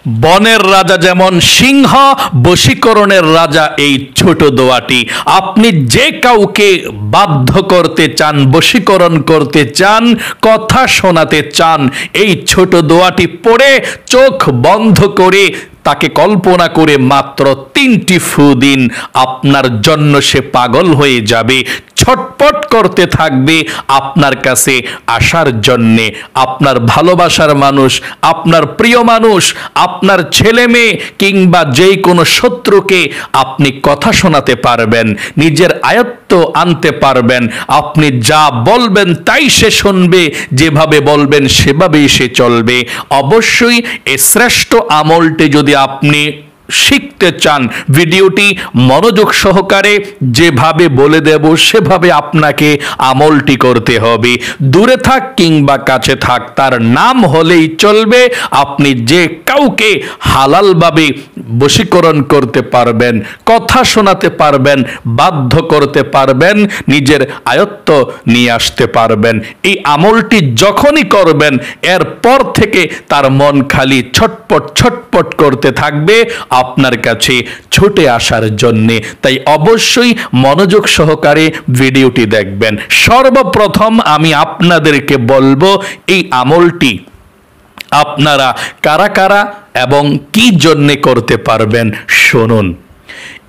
বনের রাজা যেমন সিংহ, বশীকরণের রাজা এই ছোট দোয়াটি। আপনি যে কাউকে বাধ্য করতে চান, বশীকরণ করতে চান, কথা শোনাতে চান, এই ছোট দোয়াটি পড়ে চোখ বন্ধ করে তাকে কল্পনা করে মাত্র 3টি ফু দিন, আপনার জন্য সে পাগল হয়ে যাবে, ছটপট করতে থাকবে আপনার কাছে আসার জন্যে। আপনার ভালোবাসার মানুষ, আপনার প্রিয় মানুষ, আপনার ছেলে মেয়ে কিংবা যেই কোনো শত্রুকে আপনি কথা শোনাতে পারবেন, নিজের আয়ত্ত আনতে পারবেন। আপনি যা বলবেন তাই সে শুনবে, যেভাবে বলবেন সেভাবেই সে চলবে। অবশ্যই এই শ্রেষ্ঠ আমলটি যদি আপনি শিখতে চান, ভিডিওটি মনোযোগ সহকারে যেভাবে বলে দেব সেভাবে আপনাকে আমলটি করতে হবে। দূরে থাক কিংবা কাছে থাক, তার নাম হলেই চলবে। আপনি যে কাউকে হালালভাবে বশীকরণ করতে পারবেন, কথা শোনাতে পারবেন, বাধ্য করতে পারবেন, নিজের আয়ত্ত নিয়ে আসতে পারবেন। এই আমলটি যখনই করবেন এরপর থেকে তার মন খালি ছটপট ছটপট করতে থাকবে আপনার কাছে ছুটে আসার জন্যে। তাই অবশ্যই মনোযোগ সহকারে ভিডিওটি দেখবেন। সর্বপ্রথম আমি আপনাদেরকে বলবো এই আমলটি আপনারা কারা কারা এবং কি জন্যে করতে পারবেন শুনুন।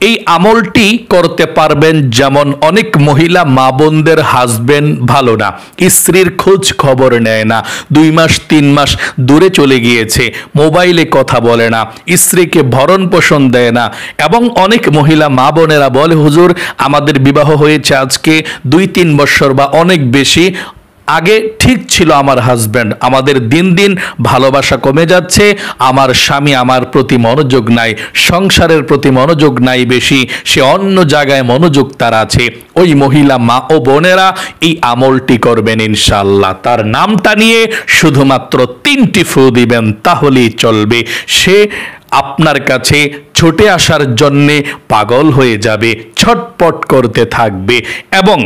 এই আমলটি করতে পারবেন যেমন অনেক মহিলা মা বোনদের হাজবেন্ড ভালো না, স্ত্রীর খোঁজ খবর নেয় না, 2 মাস 3 মাস দূরে চলে গিয়েছে, মোবাইলে কথা বলে না, স্ত্রীকে ভরণ পোষণ দেয় না। এবং অনেক মহিলা মা বোনেরা বলে, হুজুর আমাদের বিবাহ হয়েছে আজকে 2-3 বছর বা অনেক বেশি, আগে ঠিক ছিল আমার হাজব্যান্ড, আমাদের দিন দিন ভালোবাসা কমে যাচ্ছে, আমার স্বামী আমার প্রতি মনোযোগ নাই, সংসারের প্রতি মনোযোগ নাই বেশি, সে অন্য জায়গায় মনোযোগ তার আছে। ওই মহিলা মা ও বোনেরা এই আমলটি করবেন ইনশাআল্লাহ। তার নামটা নিয়ে শুধুমাত্র 3টি ফু দিবেন, তাহলেই চলবে। সে আপনার কাছে ছুটে আসার জন্যে পাগল হয়ে যাবে, ছটপট করতে থাকবে। এবং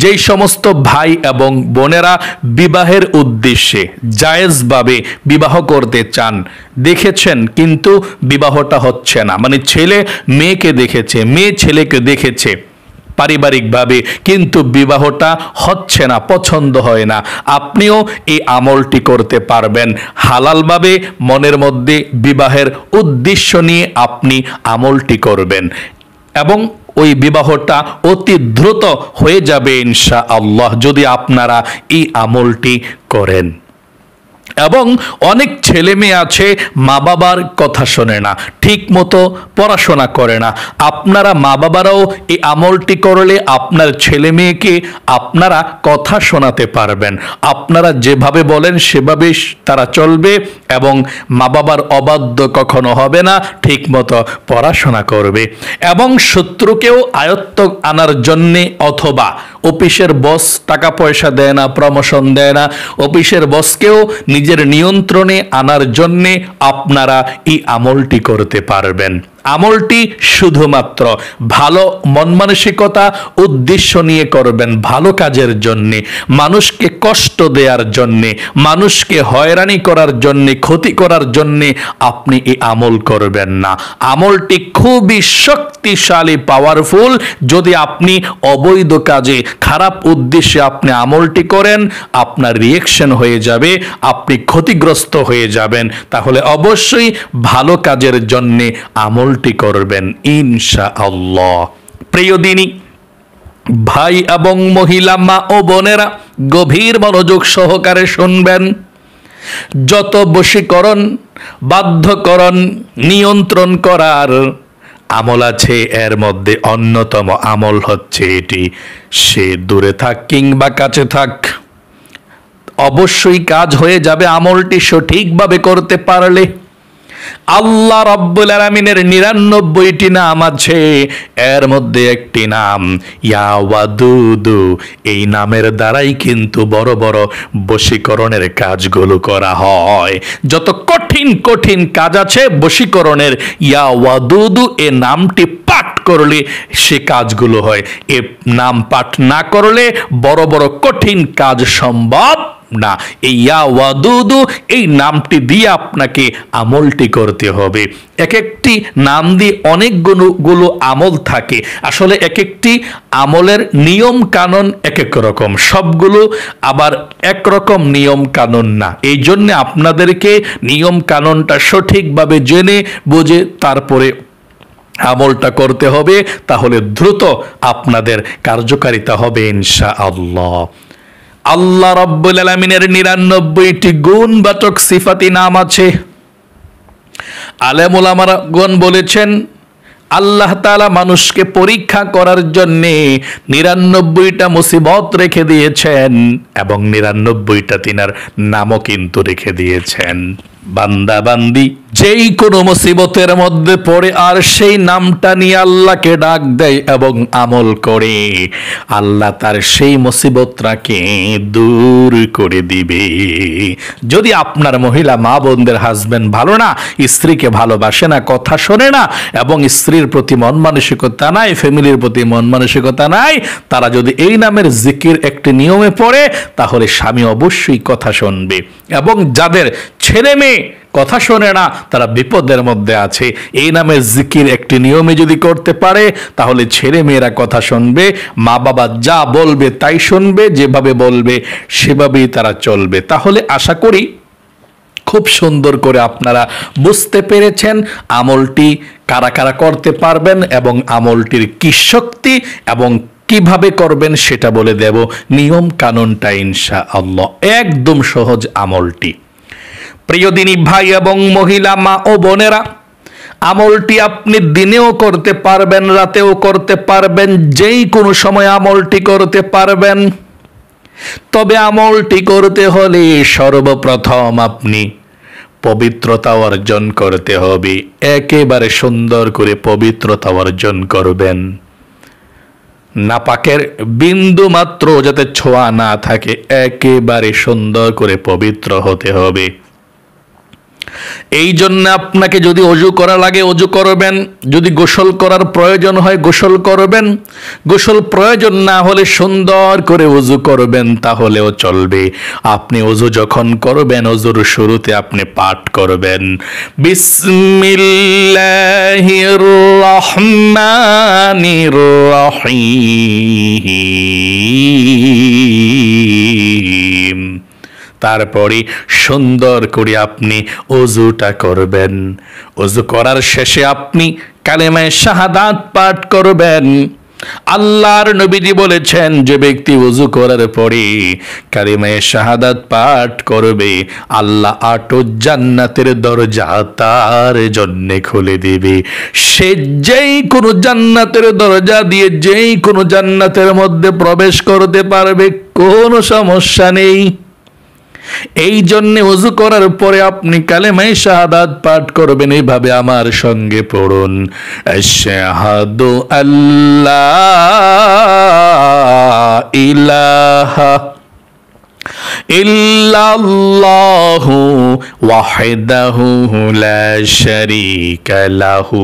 যেই সমস্ত ভাই এবং বোনেরা বিবাহের উদ্দেশ্যে জায়েজভাবে বিবাহ করতে চান, দেখেছেন কিন্তু বিবাহটা হচ্ছে না, মানে ছেলে মেয়েকে দেখেছে, মেয়ে ছেলেকে দেখেছে পারিবারিকভাবে, কিন্তু বিবাহটা হচ্ছে না, পছন্দ হয় না, আপনিও এই আমলটি করতে পারবেন হালালভাবে। মনের মধ্যে বিবাহের উদ্দেশ্য নিয়ে আপনি আমলটি করবেন এবং ওই বিবাহটা অতি দ্রুত হয়ে যাবে ইনশাআল্লাহ যদি আপনারা এই আমলটি করেন। এবং অনেক ছেলে মেয়ে আছে মা বাবার কথা শোনে না, ঠিক মতো পড়াশোনা করে না। আপনারা মা বাবারাও এই আমলটি করলে আপনার ছেলে মেয়েকে আপনারা কথা শোনাতে পারবেন। আপনারা যেভাবে বলেন সেভাবেই তারা চলবে এবং মা বাবার অবাধ্য কখনো হবে না, ঠিক মতো পড়াশোনা করবে। এবং শত্রুকেও আয়ত্ত আনার জন্যে, অথবা অফিসের বস টাকা পয়সা দেয় না, প্রমোশন দেয় না, অফিসের বসকেও নিজের নিয়ন্ত্রণে আনার জন্যে আপনারা এই আমলটি করতে পারবেন। আমলটি শুধুমাত্র ভালো মন মানসিকতা উদ্দেশ্য নিয়ে করবেন, ভালো কাজের জন্যে, মানুষকে কষ্ট দেওয়ার জন্যে, মানুষকে হয়রানি করার জন্যে, ক্ষতি করার জন্যে আপনি এই আমল করবেন না। আমলটি খুবই শক্তিশালী, পাওয়ারফুল। যদি আপনি অবৈধ কাজে, খারাপ উদ্দেশ্যে আপনি আমলটি করেন, আপনার রিয়েকশন হয়ে যাবে, আপনি ক্ষতিগ্রস্ত হয়ে যাবেন। তাহলে অবশ্যই ভালো কাজের জন্যে আমল করবেন ইনশাআল্লাহ। প্রিয় দিনী ভাই এবং মহিলা মা ও বোনেরা গভীর মনোযোগ সহকারে শুনবেন। যত বশীকরণ, বাধ্যকরণ, নিয়ন্ত্রণ করার আমল আছে, এর মধ্যে অন্যতম আমল হচ্ছে এটি। সে দূরে থাক কিংবা কাছে থাক, অবশ্যই কাজ হয়ে যাবে আমলটি সঠিকভাবে করতে পারলে। আল্লাহ রাব্বুল আলামিনের 99টি নাম আছে, এর মধ্যে একটি নাম ইয়া ওয়াদুদু। এই নামের দ্বারাই কিন্তু বড় বড় বশীকরণের কাজগুলো করা হয়। যত কঠিন কঠিন কাজ আছে বশীকরণের, ইয়া ওয়াদুদু এ নামটি পাঠ করলে সে কাজগুলো হয়। এ নাম পাঠ না করলে বড় বড় কঠিন কাজ সম্ভব না, এই ইয়া ওয়াদুদু এই নামটি দিয়ে আপনাকে আমলটি করতে হবে। এক একটি নাম দিয়ে অনেকগুলো আমল থাকে। আসলে এক একটি আমলের নিয়ম কানুন এক এক রকম, সবগুলো আবার একরকম নিয়ম কানুন না। এই জন্যে আপনাদেরকে নিয়ম কানুনটা সঠিকভাবে জেনে বুঝে তারপরে আমলটা করতে হবে, তাহলে দ্রুত আপনাদের কার্যকারিতা হবে ইনশাআল্লাহ। আল্লাহ রাব্বুল আলামিনের 99টি গুণবাচক সিফাতি নাম আছে। আলেম উলামাগণ বলেছেন আল্লাহ তাআলা মানুষকে পরীক্ষা করার জন্যে 99টা মুসিবত রেখে দিয়েছেন এবং 99টা তিনার নামও কিন্তু রেখে দিয়েছেন। বান্দা বান্দি যেই কোনো মুসিবতের মধ্যে পড়ে আর সেই নামটা নিয়ে আল্লাহকে ডাক দেয় এবং আমল করে, আল্লাহ তার সেই মুসিবতটাকে দূর করে দিবে। যদি আপনার মহিলা মা বোনদের হাজবেন্ড ভালো না, স্ত্রীকে ভালোবাসে না, কথা শোনে না এবং স্ত্রীর প্রতি মন মানসিকতা নাই, ফ্যামিলির প্রতি মন মানসিকতা নাই, তারা যদি এই নামের জিকির একটি নিয়মে পড়ে তাহলে স্বামী অবশ্যই কথা শুনবে। এবং যাদের ছেলে মেয়ে কথা শোনে না, তারা বিপদের মধ্যে আছে। এই নামের জিকির একটি নিয়মে যদি করতে পারে তাহলে ছেলে মেয়েরা কথা শুনবে, মা বাবা যা বলবে তাই শুনবে, যেভাবে বলবে সেভাবেই তারা চলবে। তাহলে আশা করি খুব সুন্দর করে আপনারা বুঝতে পেরেছেন আমলটি কারা কারা করতে পারবেন এবং আমলটির কি শক্তি এবং কিভাবে করবেন সেটা বলে দেব। নিয়ম কানুনটা ইনশাআল্লাহ একদম সহজ আমলটি। প্রিয় দিনী ভাই এবং মহিলা মা ও বোনেরা, আমলটি আপনি দিনেও করতে পারবেন, রাতেও করতে পারবেন, যেই কোনো সময় আমলটি করতে পারবেন। তবে আমলটি করতে হলে সর্বপ্রথম আপনি পবিত্রতা অর্জন করতে হবে। একেবারে সুন্দর করে পবিত্রতা অর্জন করবেন, নাপাকের বিন্দু মাত্র যাতে ছোঁয়া না থাকে, একেবারে সুন্দর করে পবিত্র হতে হবে। এই জন্য আপনাকে যদি অজু করা লাগে অজু করবেন, যদি গোসল করার প্রয়োজন হয় গোসল করবেন, গোসল প্রয়োজন না হলে সুন্দর করে অজু করবেন তাহলেও চলবে। আপনি অজু যখন করবেন অজুর শুরুতে আপনি পাঠ করবেন বিসমিল্লাহির রহমানির রহিম। তারপরে সুন্দর করে আপনি অজুটা করবেন। অজু করার শেষে আপনি কালেমায়ে শাহাদাত পাঠ করবেন। আল্লাহর নবীজি বলেছেন যে ব্যক্তি ওযু করার পরে কালিমায়ে শাহাদাত পাঠ করবে আল্লাহ ৮ জান্নাতের দরজা তার জন্য খুলে দিবে। সে যেই কোনো জান্নাতের দরজা দিয়ে যেই কোনো জান্নাতের মধ্যে প্রবেশ করতে পারবে, কোনো সমস্যা নেই। এই জন্য ওযু করার পরে আপনি কালেমায়ে শাহাদাত পাঠ করবেন এইভাবে, আমার সঙ্গে পড়ুন আশহাদু আল্লা ইলাহা ইল্লাল্লাহু ওয়াহদাহু লা শারীকা লাহু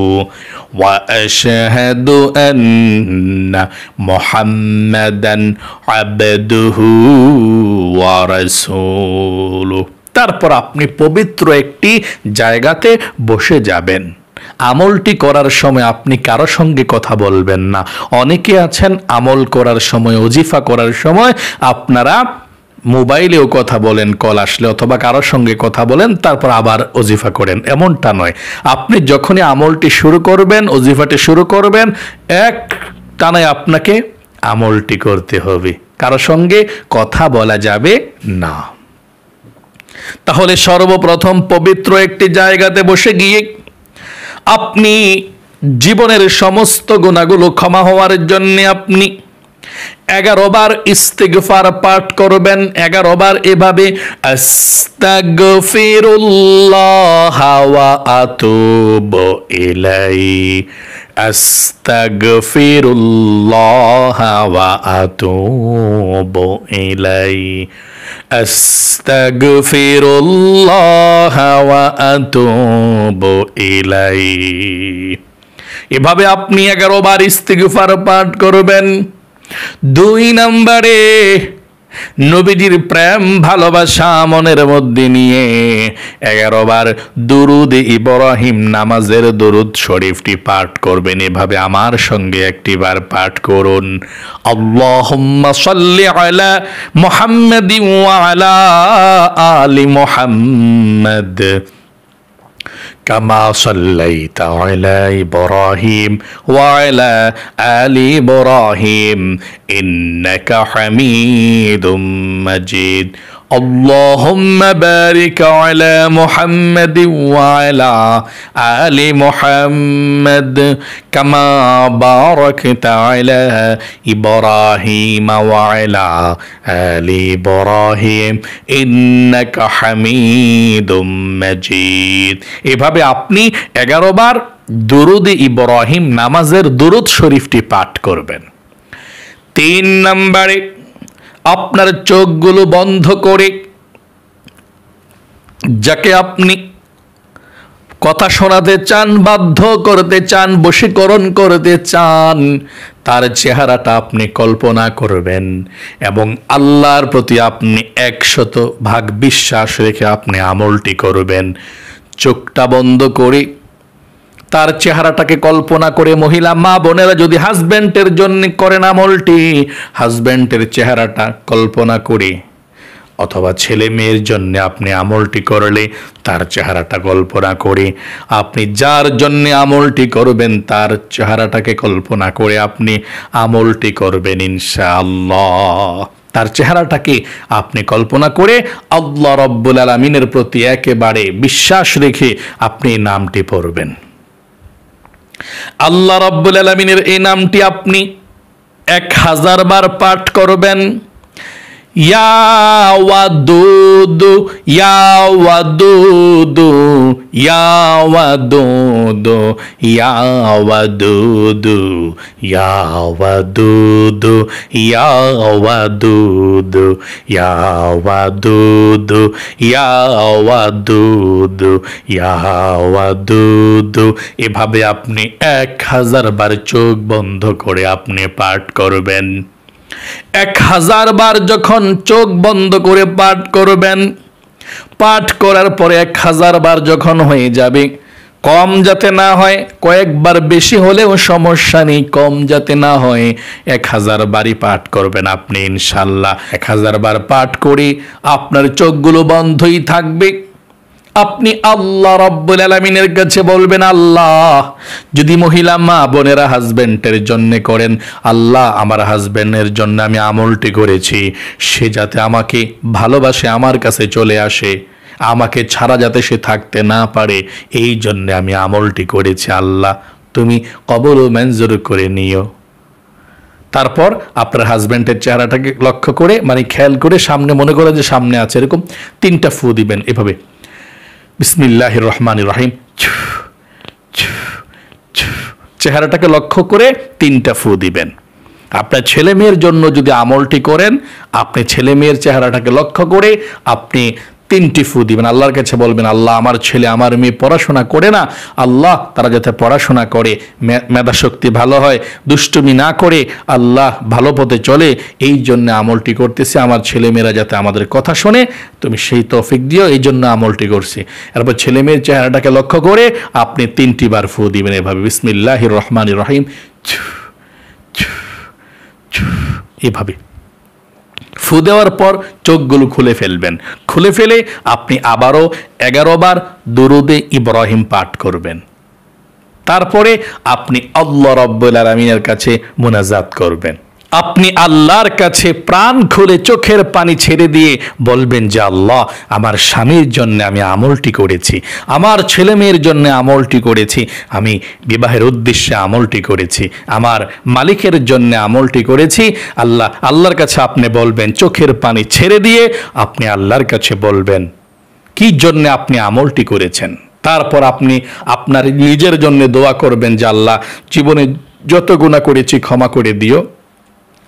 ওয়া আশহাদু আন্না মুহাম্মাদান আবদুহু ওয়া রাসূলুহু। তারপর আপনি পবিত্র একটি জায়গাতে বসে যাবেন। আমলটি করার সময় আপনি কারো সঙ্গে কথা বলবেন না। অনেকে আছেন আমল করার সময়, ওজিফা করার সময় আপনারা মোবাইলেও কথা বলেন, কল আসলে অথবা কারোর সঙ্গে কথা বলেন, তারপর আবার ওজিফা করেন। এমনটা নয়। আপনি যখনই আমলটি শুরু করবেন, ওজিফাটি শুরু করবেন, এক টানায় আপনাকে আমলটি করতে হবে, কারোর সঙ্গে কথা বলা যাবে না। তাহলে সর্বপ্রথম পবিত্র একটি জায়গাতে বসে গিয়ে আপনি জীবনের সমস্ত গুনাহগুলো ক্ষমা হওয়ার জন্য আপনি 11 বার ইস্তিগফার পাঠ করবেন। 11 বার এভাবে আস্তাগফিরুল্লাহ ওয়া আতুবু ইলাইহি, আস্তাগফিরুল্লাহ ওয়া আতুবু ইলাইহি, আস্তাগফিরুল্লাহ ওয়া আতুবু ইলাইহি। এভাবে আপনি 11 বার ইস্তিগফার পাঠ করবেন। 2 নম্বরে নবীজির প্রেম ভালোবাসা মনের মধ্যে নিয়ে 11 বার দুরুদ ইব্রাহিম নামাজের দুরুদ শরীফটি পাঠ করবেন। এভাবে আমার সঙ্গে একটিবার পাঠ করুন। আল্লাহুম্মা সাল্লি আলা মুহাম্মাদিন ওয়া আলা আলি মুহাম্মাদ كما صليت على إبراهيم وعلى آل إبراهيم إنك حميد مجيد اللهم بارك على محمد وعلى آل محمد كما باركت على إبراهيم وعلى آل إبراهيم إنك حميد مجيد। এভাবে আপনি 11 বার দুরুদ ইব্রাহিম নামাজের দুরুদ শরীফটি পাঠ করবেন। 3 নম্বরে আপনার চোখগুলো বন্ধ করে যাকে আপনি কথা শোনাতে চান, বাধ্য করতে চান, বশীকরণ করতে চান, তার চেহারাটা আপনি কল্পনা করবেন এবং আল্লাহর প্রতি আপনি 100% বিশ্বাস রেখে আপনি আমলটি করবেন। চোখটা বন্ধ করে তার চেহারাটাকে কল্পনা করে, মহিলা মা বোনেরা যদি হাজব্যান্ডের জন্য করেন আমলটি, হাজব্যান্ডের চেহারাটা কল্পনা করে, অথবা ছেলে মেয়ের জন্য আপনি আমলটি করলে তার চেহারাটা কল্পনা করে, আপনি যার জন্য আমলটি করবেন তার চেহারাটাকে কল্পনা করে আপনি আমলটি করবেন ইনশাআল্লাহ। তার চেহারাটাকে আপনি কল্পনা করে আল্লাহ রাব্বুল আলামিনের প্রতি একেবারে বিশ্বাস রেখে আপনি নামটি পড়বেন। আল্লাহ রাব্বুল আলামিনের এই নামটি আপনি 1000 বার পাঠ করবেন। ইয়া ওয়াদুদু ইয়া ওয়াদুদু ইয়া ওয়াদুদু ইয়া ওয়াদুদু ইয়া ওয়াদুদু ইয়া ওয়াদুদু ইয়া ওয়াদুদু ইয়া ওয়াদুদু ইয়া ওয়াদুদু। এভাবে আপনি 1000 বার চোখ বন্ধ করে আপনি পাঠ করবেন। 1000 বার যখন চোখ বন্ধ করে পাঠ করবেন, পাঠ করার পরে 1000 বার যখন হয়ে যাবে, কম যাতে না হয়, কয়েকবার বেশি হলেও সমস্যা নেই, কম যাতে না হয়, 1000 বারই পাঠ করবেন আপনি ইনশাল্লাহ। 1000 বার পাঠ করে আপনার চোখগুলো বন্ধই থাকবে। আপনি আল্লাহ রাব্বুল আলামিনের কাছে বলবেন, আল্লাহ, যদি মহিলা মা বোনেরা হাজবেন্ডের জন্য করেন, আল্লাহ আমার হাজবেন্ডের জন্য আমি আমলটি করেছি, সে যাতে আমাকে ভালোবাসে, আমার কাছে চলে আসে, আমাকে ছাড়া যাতে সে থাকতে না পারে, এই জন্য আমি আমলটি করেছি, আল্লাহ তুমি কবুল ও মঞ্জুর করে নিও। তারপর আপনার হাজবেন্ডের চেহারাটাকে লক্ষ্য করে, মানে খেয়াল করে, সামনে মনে করে যে সামনে আছে, এরকম 3টা ফু দিবেন এভাবে, বিসমিল্লাহির রহমানির রহিম, চেহারাটাকে লক্ষ্য করে 3টা ফু দিবেন। আপনার ছেলে মেয়ের জন্য যদি আমলটি করেন, আপনি ছেলে মেয়ের চেহারাটাকে লক্ষ্য করে আপনি 3টি ফু দিবেন। আল্লাহর কাছে বলবেন, আল্লাহ আমার ছেলে আমার মেয়ে পড়াশোনা করে না, আল্লাহ তারা যাতে পড়াশোনা করে, মেধা শক্তি ভালো হয়, দুষ্টুমি না করে, আল্লাহ ভালো পথে চলে, এই জন্য আমলটি করতেছি, আমার ছেলে মেয়েরা যাতে আমাদের কথা শোনে, তুমি সেই তৌফিক দিও, এই জন্য আমলটি করছি। এরপর ছেলে মেয়ের চেহারাটাকে লক্ষ্য করে আপনি 3টি বার ফু দিবেন এভাবে, বিসমিল্লাহির রহমানির রহিম, এভাবে ফু দেওয়ার পর চোখগুলো খুলে ফেলবেন। খুলে ফেলে আপনি আবারও 11 বার দুরুদে ইব্রাহিম পাঠ করবেন। তারপরে আপনি আল্লাহ রাব্বুল আলামিনের কাছে মুনাজাত করবেন। আপনি আল্লাহর কাছে প্রাণ খুলে চোখের পানি ছেড়ে দিয়ে বলবেন যে, আল্লাহ আমার স্বামীর জন্য আমি আমলটি করেছি, আমার ছেলে মেয়ের জন্য আমলটি করেছি, আমি বিবাহের উদ্দেশ্যে আমলটি করেছি, আমার মালিকের জন্য আমলটি করেছি। আল্লাহর কাছে আপনি বলবেন, চোখের পানি ছেড়ে দিয়ে আপনি আল্লাহর কাছে বলবেন কি জন্য আপনি আমলটি করেছেন। তারপর আপনি আপনার নিজের জন্য দোয়া করবেন যে, আল্লাহ জীবনে যত গুনাহ করেছি ক্ষমা করে দিও,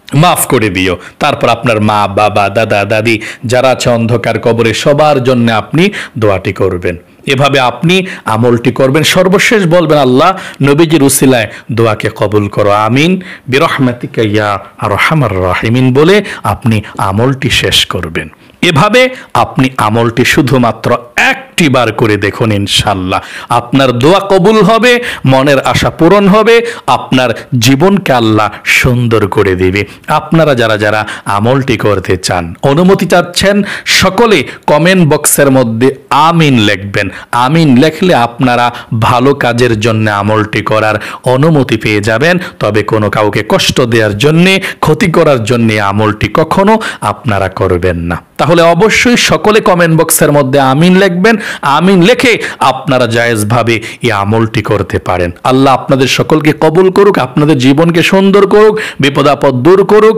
মাফ করে দিও। তারপর আপনার মা বাবা দাদা দাদি যারা আছে অন্ধকার কবরে, সবার জন্য আপনি দোয়াটি করবেন। এভাবে আপনি আমলটি করবেন। সর্বশেষ বলবেন, আল্লাহ নবীজির উসিলায় দোয়াকে কবুল করো, আমিন বিরহমাতিকা ইয়া আরহামার রাহিমিন বলে আপনি আমলটি শেষ করবেন। এভাবে আপনি আমলটি শুধুমাত্র একটি বার করে দেখুন, ইনশাল্লাহ আপনার দোয়া কবুল হবে, মনের আশা পূরণ হবে, আপনার জীবনকে আল্লাহ সুন্দর করে দিবে। আপনারা যারা যারা আমলটি করতে চান, অনুমতি চাচ্ছেন, সকলে কমেন্ট বক্সের মধ্যে আমিন লিখবেন। আমিন লিখলে আপনারা ভালো কাজের জন্য আমলটি করার অনুমতি পেয়ে যাবেন। তবে কোনো কাউকে কষ্ট দেওয়ার জন্যে, ক্ষতি করার জন্যে আমলটি কখনো আপনারা করবেন না। তাহলে অবশ্যই সকলে কমেন্ট বক্সের মধ্যে আমিন লিখবেন। আমিন লিখে আপনারা জায়েজভাবে এই আমলটি করতে পারেন। আল্লাহ আপনাদের সকলকে কবুল করুক, আপনাদের জীবনকে সুন্দর করুক, বিপদ আপদ দূর করুক,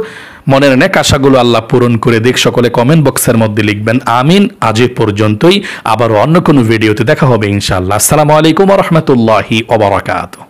মনের নেক আশাগুলো আল্লাহ পূরণ করে দিক। সকলে কমেন্ট বক্সের মধ্যে লিখবেন আমিন। আজ এ পর্যন্তই, আবার অন্য কোনো ভিডিওতে দেখা হবে ইনশাআল্লাহ। আসসালামু আলাইকুম ওয়া রাহমাতুল্লাহি ওয়া বারাকাতুহু।